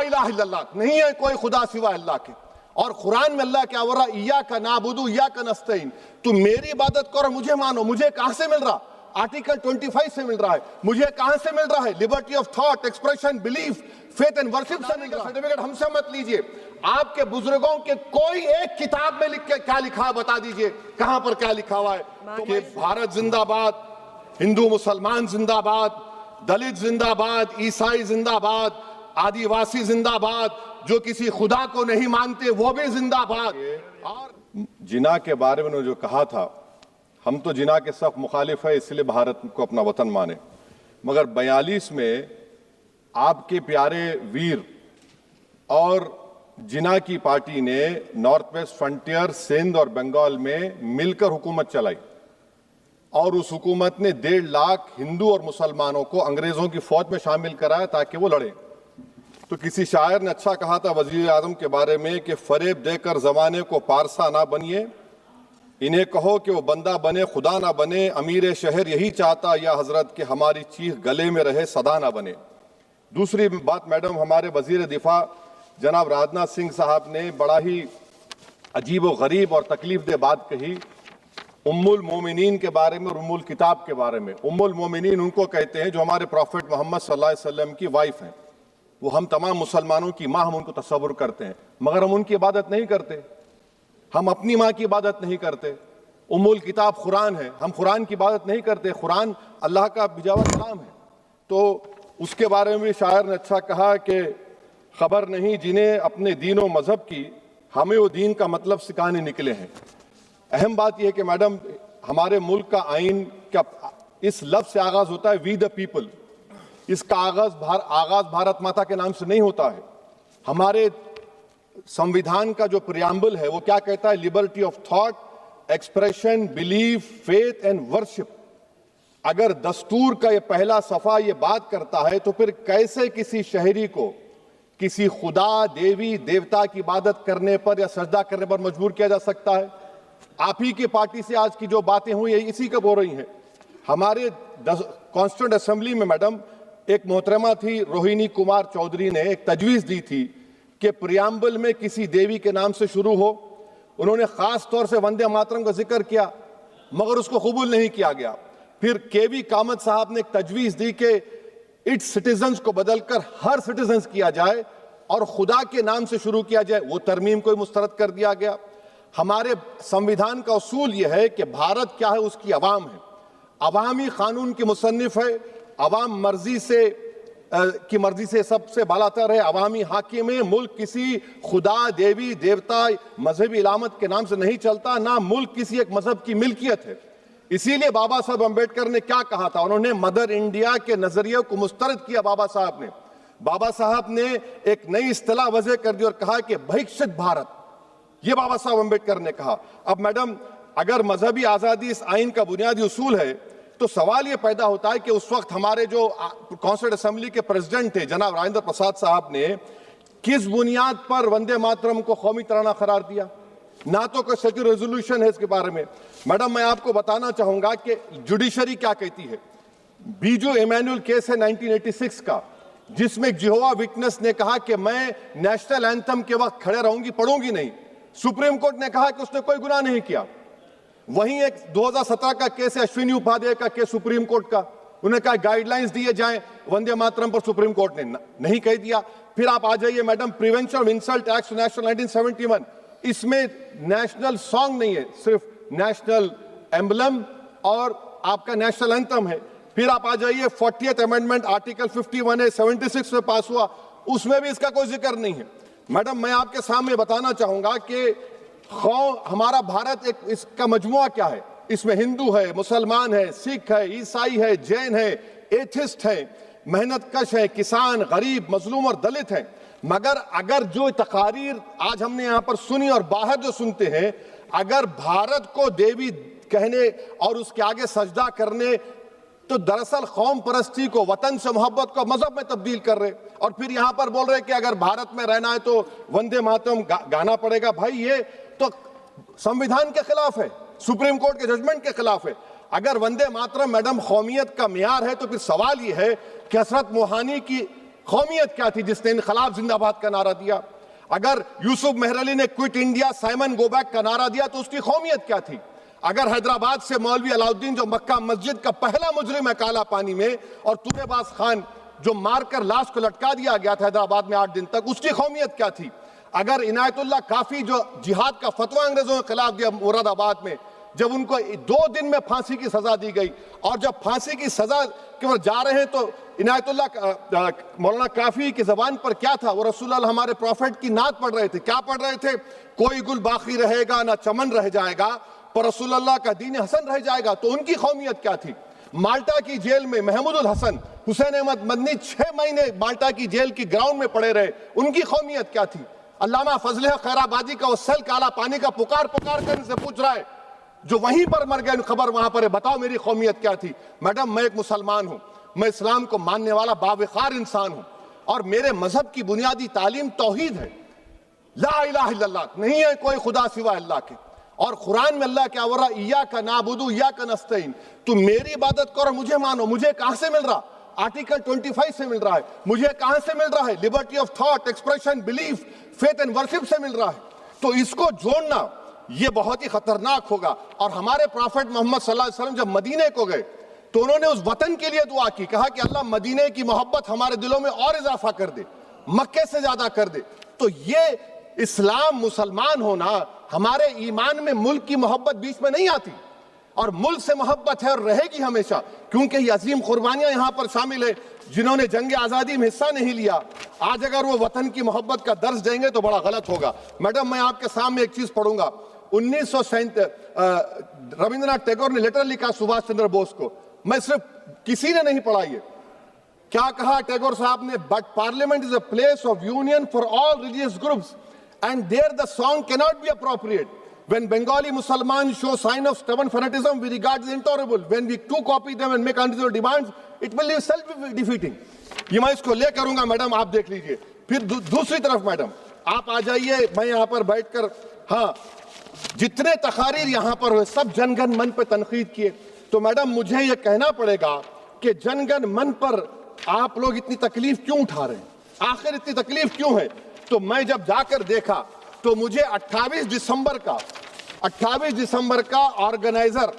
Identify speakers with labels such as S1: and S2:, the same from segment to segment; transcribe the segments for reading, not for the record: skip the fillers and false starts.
S1: इलाहा इल्लल्लाह, नहीं है कोई खुदा सिवा अल्लाह के। और कुरान में अल्लाह क्या बोल रहा, इय्याका नाबुदु इय्याका नस्तईन, तुम मेरी इबादत करो मुझे मानो। मुझे कहां से मिल रहा? आर्टिकल 25 से मिल रहा है। मुझे कहां से मिल रहा है? Liberty of thought, expression, belief, faith and worship से मिल रहा है। सर्टिफिकेट हमसे मत लीजिए। आपके बुजुर्गों के कोई एक किताब में लिख के क्या लिखा है बता दीजिए, कहां पर क्या लिखा हुआ है कि भारत जिंदाबाद, हिंदू मुसलमान जिंदाबाद, दलित जिंदाबाद, ईसाई जिंदाबाद, आदिवासी जिंदाबाद, जो किसी खुदा को नहीं मानते वो भी जिंदाबाद। और जिना के बारे में जो कहा था, हम तो जिना के सख्त मुखालिफ है, इसलिए भारत को अपना वतन माने। मगर 42 में आपके प्यारे वीर और जिना की पार्टी ने नॉर्थ वेस्ट फ्रंटियर, सिंध और बंगाल में मिलकर हुकूमत चलाई और उस हुकूमत ने 1.5 लाख हिंदू और मुसलमानों को अंग्रेजों की फौज में शामिल कराया ताकि वो लड़े। तो किसी शायर ने अच्छा कहा था वजीर आजम के बारे में कि फरेब देकर जमाने को पारसा ना बनिए, इन्हें कहो कि वो बंदा बने खुदा ना बने, अमीर शहर यही चाहता या हजरत कि हमारी चीख गले में रहे सदा ना बने। दूसरी बात मैडम, हमारे वजीर दिफा जनाब राजनाथ सिंह साहब ने बड़ा ही अजीब व गरीब और तकलीफ दे बात कही उम्मुल मोमिनीन के बारे में और उम्मुल किताब के बारे में। उम्मुल मोमिनीन उनको कहते हैं जो हमारे प्रॉफिट मोहम्मद सल्लल्लाहु अलैहि वसल्लम की वाइफ हैं। वो हम तमाम मुसलमानों की माँ, हम उनको तस्वुर करते हैं, मगर हम उनकी इबादत नहीं करते। हम अपनी माँ की इबादत नहीं करते। उम्मुल किताब कुरान है, हम कुरान की इबादत नहीं करते। कुरान अल्लाह का भिजा हुआ कलाम है। तो उसके बारे में भी शायर ने अच्छा कहा कि खबर नहीं जिन्हें अपने दीन और मजहब की, हमें वो दीन का मतलब सिखाने निकले हैं। अहम बात यह है कि मैडम, हमारे मुल्क का आइन क्या इस लफ्ज से आगाज होता है, वी द पीपल। इसका आगाज भारत माता के नाम से नहीं होता है। हमारे संविधान का जो प्रियम्बल है वो क्या कहता है? Liberty of thought, expression, belief, faith and worship. अगर दस्तूर का ये पहला सफा ये बात करता है तो फिर कैसे किसी शहरी को किसी खुदा, देवी, देवता की इबादत करने पर या सजदा करने पर मजबूर किया जा सकता है? आप ही की पार्टी से आज की जो बातें हुई है इसी का बोल रही हैं। हमारे कॉन्स्टिट्यूंट असेंबली में मैडम एक मोहतरमा थी रोहिणी कुमार चौधरी ने एक तजवीज दी थी कि प्रियम्बल में किसी देवी के नाम से शुरू हो। उन्होंने खास तौर से वंदे मातरम का जिक्र किया, मगर उसको कबूल नहीं किया गया। फिर केवी कामत साहब ने एक तजवीज दी कि इट्स सिटीजन्स को बदलकर हर सिटीजन्स किया जाए और खुदा के नाम से शुरू किया जाए, वो तरमीम को मुस्तरद कर दिया गया। हमारे संविधान का उसूल यह है कि भारत क्या है, उसकी अवाम है, अवामी कानून की मुसन्निफ है, अवाम की मर्जी से सबसे बालातर है, अवामी हाकिम है। मुल्क किसी खुदा, देवी, देवता, मजहबी इलामत के नाम से नहीं चलता, ना मुल्क किसी एक मजहब की मिल्कियत है। इसीलिए बाबा साहब अम्बेडकर ने क्या कहा था, उन्होंने मदर इंडिया के नजरिए को मुस्तरद किया। बाबा साहब ने एक नई इस्तिलाह वजह कर दी और कहा कि भैक्षित भारत, ये बाबा साहब अम्बेडकर ने कहा। अब मैडम, अगर मजहबी आजादी इस आइन का बुनियादी उसूल है तो सवाल यह पैदा होता है कि उस वक्त हमारे जो कॉन्स्टिट्यूंट असेंबली के प्रेसिडेंट थे जनाब राजेंद्र प्रसाद साहब ने किस बुनियाद पर वंदे मातरम को कौमी तराना करार दिया? ना तो कोई सेक्युलर रेजोल्यूशन है इसके बारे में। मैडम, मैं आपको बताना चाहूंगा कि जुडिशरी क्या कहती है। बीजू इमैनुअल केस है 1986 का, जिसमें जिहोवा विटनेस ने कहा कि मैं नेशनल एंथम के वक्त खड़े रहूंगी, पढ़ूंगी नहीं। सुप्रीम कोर्ट ने कहा कि उसने कोई गुनाह नहीं किया। वहीं एक 2017 का केस है अश्विनी उपाध्याय का केस सुप्रीम कोर्ट का, उन्होंने कहा गाइडलाइंस दिए जाएं वंदे मातरम पर, सुप्रीम कोर्ट ने नहीं कह दिया। फिर आप आ जाइए madam, prevention of insult act national 1971, इसमें नेशनल सॉन्ग नहीं है, सिर्फ नेशनल एम्बलम और आपका नेशनल एंथम है। फिर आप आ जाइए 40th अमेंडमेंट आर्टिकल 51 है, 76 में पास हुआ, उसमें भी इसका कोई जिक्र नहीं है। मैडम, मैं आपके सामने बताना चाहूंगा कि हमारा भारत एक इसका मजमुआ क्या है, इसमें हिंदू है, मुसलमान है, सिख है, ईसाई है, जैन है, एथिस्ट है, मेहनत कश है, किसान, गरीब, मजलूम और दलित है। मगर अगर जो तकारीर आज हमने यहां पर सुनी और बाहर जो सुनते हैं, अगर भारत को देवी कहने और उसके आगे सजदा करने, तो दरअसल कौम परस्ती को, वतन से मोहब्बत को मजहब में तब्दील कर रहे, और फिर यहां पर बोल रहे कि अगर भारत में रहना है तो वंदे मातरम गाना पड़ेगा। भाई, ये तो संविधान के खिलाफ है, सुप्रीम कोर्ट के जजमेंट के खिलाफ है। अगर वंदे मातरम मैडम कौमियत का मियार है तो फिर सवाल यह है कि हजरत मोहानी की कौमियत क्या थी जिसने इनकलाब जिंदाबाद का नारा दिया? अगर यूसुफ मेहरली ने quit India Simon go back का नारा दिया तो उसकी कौमियत क्या थी? अगर हैदराबाद से मौलवी अलाउद्दीन जो मक्का मस्जिद का पहला मुजरिम है काला पानी में, और तूरेबाज खान जो मारकर लाश को लटका दिया गया था हैदराबाद में 8 दिन तक, उसकी कौमियत क्या थी? अगर इनायतुल्लाह काफी जो जिहाद का फतवा अंग्रेजों के खिलाफ दिया मुरादाबाद में, जब उनको 2 दिन में फांसी की सजा दी गई, और जब फांसी की सजा के ओर जा रहे हैं तो इनायतुल्लाह मौलाना काफी की जबान पर क्या था? वो रसूलुल्लाह हमारे प्रॉफिट की नात पढ़ रहे थे। क्या पढ़ रहे थे? कोई गुल बाकी रहेगा ना चमन रह जाएगा, पर रसूलुल्लाह का दीन हसन रह जाएगा। तो उनकी कौमियत क्या थी? माल्टा की जेल में महमूदुल हसन, हुसैन अहमद मदनी 6 महीने माल्टा की जेल की ग्राउंड में पड़े रहे, उनकी कौमियत क्या थी? अल्लामा फजल खैराबादी का वो सेल काला पानी का पुकार पुकार कर इनसे पूछ रहा है, जो वहीं पर मर गए, खबर वहां पर है, बताओ मेरी कौमियत क्या थी? मैडम, मैं एक मुसलमान हूं, मैं इस्लाम को मानने वाला बावकार इंसान हूं, और मेरे मजहब की बुनियादी तालीम तौहीद है, ला इलाहा इल्लल्लाह, नहीं है कोई खुदा सिवा अल्लाह के। और कुरान में अल्लाह क्या बोल रहा? इय्याका नाबुदु इय्याका नस्तईन, तुम मेरी इबादत करो, मुझे मानो। मुझे कहां से मिल रहा? आर्टिकल 25 से मिल रहा है। मुझे कहां से मिल रहा है? Liberty of thought, expression, belief, faith and worship से मिल रहा है। तो इसको जोड़ना ये बहुत ही खतरनाक होगा। और हमारे प्रॉफेट मोहम्मद सल्लल्लाहु अलैहि वसल्लम जब मदीने को गए तो उन्होंने उस वतन के लिए दुआ की, कहा कि अल्लाह मदीने की मोहब्बत हमारे दिलों में और इजाफा कर दे, मक्के से ज्यादा कर दे। तो ये इस्लाम, मुसलमान होना, हमारे ईमान में मुल्क की मोहब्बत बीच में नहीं आती, और मुल्क से मोहब्बत है और रहेगी हमेशा, क्योंकि ये अजीम कुर्बानियां यहां पर शामिल है जिन्होंने जंग आजादी में हिस्सा नहीं लिया। आज अगर वो वतन की मोहब्बत का दर्ज देंगे तो बड़ा गलत होगा। मैडम, मैं आपके सामने एक चीज पढ़ूंगा। 1937 रविंद्रनाथ टैगोर ने लेटर लिखा सुभाष चंद्र बोस को, मैं सिर्फ किसी ने नहीं पढ़ा ये। क्या कहा टैगोर साहब ने? But parliament is a place of union for all religious groups and there the song cannot be appropriate. When Bengali Muslims show sign of stubborn fanatism, we regard it intolerable. When we too copy them and make unreasonable demands, it will be self-defeating. ये मैं इसको ले करूंगा madam, आप देख लीजिए। फिर दूसरी तरफ मैडम आप आ जाइए, मैं यहाँ पर बैठकर, हाँ, जितने तकारीर यहाँ पर हुए सब जनगण मन पर तनकीद किए, तो मैडम मुझे ये कहना पड़ेगा कि जनगण मन पर आप लोग इतनी तकलीफ क्यों उठा रहे हैं? आखिर इतनी तकलीफ क्यों है? तो मैं जब जाकर देखा तो मुझे 28 दिसंबर का ऑर्गेनाइजर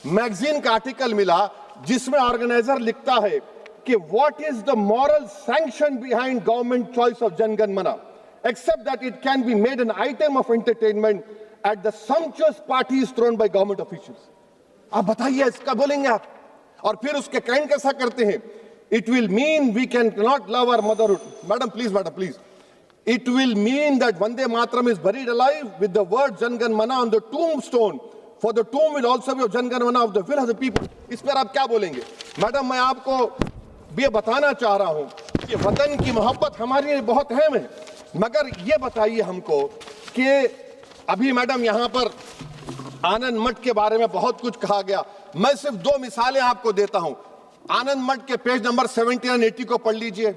S1: मैगजीन का आर्टिकल मिला, जिसमें ऑर्गेनाइजर लिखता है कि what is the moral sanction behind government choice of Jana Gana Mana, except that it can be made an item of entertainment at the sumptuous parties thrown by government officials. आप बताइए, इसका बोलेंगे आप? और फिर उसके काइंड कैसा करते हैं? It will mean we can not love our motherhood. Madam please, it will mean that Vande Mataram is buried alive with the word Jangan Mana on the tombstone, for the tomb will also be of Jangan Mana of the will of the people. इस पर आप क्या बोलेंगे? Madam, मैं आपको ये बताना चाह रहा हूं कि वतन की मोहब्बत हमारे लिए बहुत अहम है, मगर ये बताइए हमको कि अभी मैडम यहाँ पर आनंद मठ के बारे में बहुत कुछ कहा गया। मैं सिर्फ 2 मिसालें आपको देता हूं। आनंद मठ के पेज नंबर 70 और 80 को पढ़ लीजिए।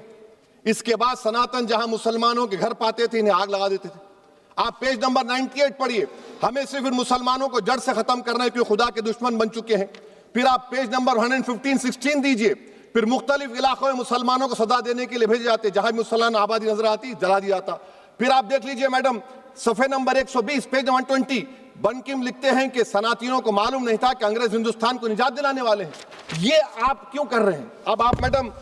S1: इसके बाद सनातन जहां मुसलमानों के घर पाते थे, इन्हें आग लगा देते थे। आप पेज नंबर 98 पढ़िए, हमें सिर्फ इन मुसलमानों को जड़ से खत्म करना है क्योंकि खुदा के दुश्मन बन चुके हैं। फिर आप पेज नंबर 115-16 दीजिए, फिर मुख्तलिफ इलाकों में मुसलमानों को सदा देने के लिए भेजे जाते, जहां मुसलमान आबादी नजर आती जला दिया जाता। फिर आप देख लीजिए मैडम, सफे नंबर 120 पेज 120, बंकिम लिखते हैं कि सनातियों को मालूम नहीं था कि अंग्रेज हिंदुस्तान को निजात दिलाने वाले हैं। ये आप क्यों कर रहे हैं? अब आप मैडम,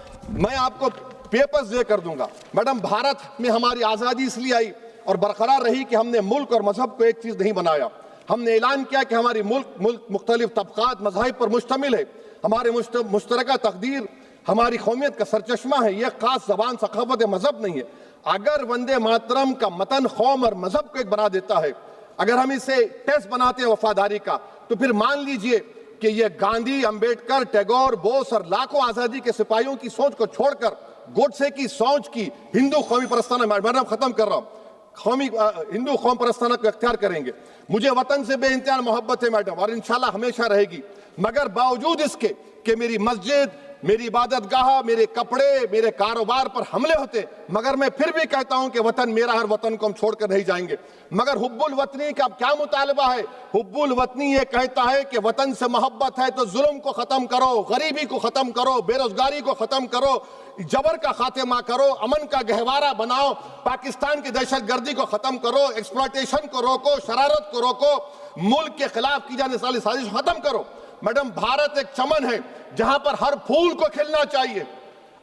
S1: मैं आपको पेपर्स दे कर दूंगा। मैडम, भारत में हमारी आजादी इसलिए आई और बरकरार रही कि हमने मुल्क और मजहब को एक चीज नहीं बनाया। हमने ऐलान किया कि हमारी मुल्क मुख्तलिफ तबकात मज़ाहिब पर मुश्तमिल है, हमारे मुश्तरका तकदीर हमारी कौमियत का सरचश्मा है, यह खास जबान सखावत मजहब नहीं है। अगर वंदे मातरम का मतन कौम और मजहब को एक बना देता है, अगर हम इसे टेस्ट बनाते हैं वफादारी का, तो फिर मान लीजिए कि यह गांधी, अंबेडकर, टैगोर, बोस और लाखों आजादी के सिपाहियों की सोच को छोड़कर गोडसे की सोच की हिंदू कौमी परस्ताना, मैडम खत्म कर रहा हूं, हिंदू कौम परस्ताना को अख्तियार करेंगे। मुझे वतन से बेइंतहा मोहब्बत है मैडम, और इंशाल्लाह हमेशा रहेगी, मगर बावजूद इसके कि मेरी मस्जिद, मेरी इबादतगाह, मेरे कपड़े, मेरे कारोबार पर हमले होते, मगर मैं फिर भी कहता हूं कि वतन मेरा, हर वतन को हम छोड़कर नहीं जाएंगे। मगर हुब्बुल वतनी का क्या मुतालबा है? हुब्बुल वतनी ये कहता है कि वतन से मोहब्बत है तो जुल्म को खत्म करो, गरीबी को खत्म करो, बेरोजगारी को खत्म करो, जबर का खात्मा करो, अमन का गहवारा बनाओ, पाकिस्तान की दहशतगर्दी को खत्म करो, एक्सप्लॉयटेशन को रोको, शरारत को रोको, मुल्क के खिलाफ की जाने वाली साजिश खत्म करो। मैडम, भारत एक चमन है जहां पर हर फूल को खिलना चाहिए,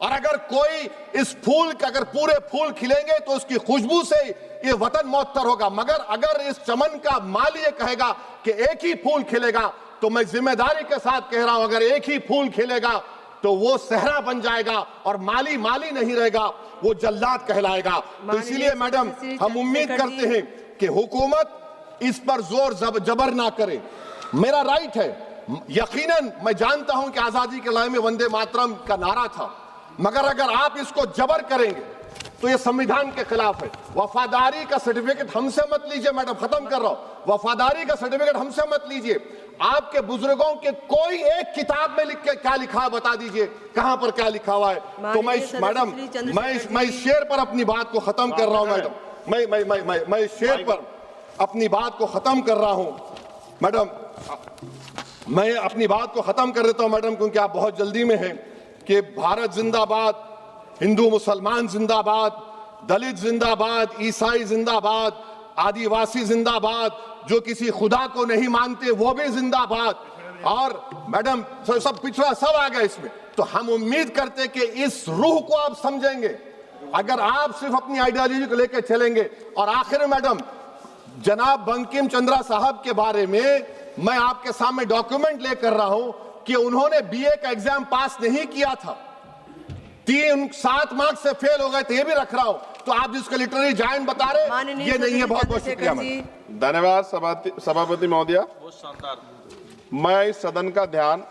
S1: और अगर कोई इस फूल के, अगर पूरे फूल खिलेंगे तो उसकी खुशबू से ये वतन मौतर होगा। मगर अगर इस चमन का माली ये कहेगा कि एक ही फूल खिलेगा, तो मैं जिम्मेदारी के साथ कह रहा हूं, अगर एक ही फूल खिलेगा तो वो सहरा बन जाएगा और माली माली नहीं रहेगा, वो जल्लाद कहलाएगा। तो इसीलिए मैडम, हम उम्मीद करते हैं कि हुकूमत इस पर जोर जबर ना करे। मेरा राइट है, यकीनन मैं जानता हूं कि आजादी के लड़ाई में वंदे मातरम का नारा था, मगर अगर आप इसको जबर करेंगे तो ये संविधान के खिलाफ है। वफादारी का सर्टिफिकेट हमसे मत लीजिए मैडम, खत्म कर रहा हूं। वफादारी का सर्टिफिकेट हमसे मत लीजिए। आपके बुजुर्गों के कोई एक किताब में लिख के क्या लिखा है बता दीजिए, कहां पर क्या लिखा हुआ है। तो मैं मैडम, मैं इस शेर पर अपनी बात को खत्म कर रहा हूं मैडम, मैं इस शेर पर अपनी बात को खत्म कर रहा हूं मैडम, मैं अपनी बात को खत्म कर देता हूं मैडम, क्योंकि आप बहुत जल्दी में हैं। कि भारत जिंदाबाद, हिंदू मुसलमान जिंदाबाद, दलित जिंदाबाद, ईसाई जिंदाबाद, आदिवासी जिंदाबाद, जो किसी खुदा को नहीं मानते वो भी जिंदाबाद, और मैडम सब पिछड़ा सब आ गया इसमें। तो हम उम्मीद करते कि इस रूह को आप समझेंगे, अगर आप सिर्फ अपनी आइडियोलॉजी को लेकर चलेंगे। और आखिर में मैडम, जनाब बंकिम चंद्रा साहब के बारे में मैं आपके सामने डॉक्यूमेंट लेकर रहा हूं कि उन्होंने बीए का एग्जाम पास नहीं किया था, 7 मार्क्स से फेल हो गए थे, ये भी रख रहा हूं। तो आप जिसको लिटरेरी जायंट बता रहे, ये नहीं है। बहुत बहुत शुक्रिया मैडम।
S2: धन्यवाद सभापति महोदया। मैं इस सदन का ध्यान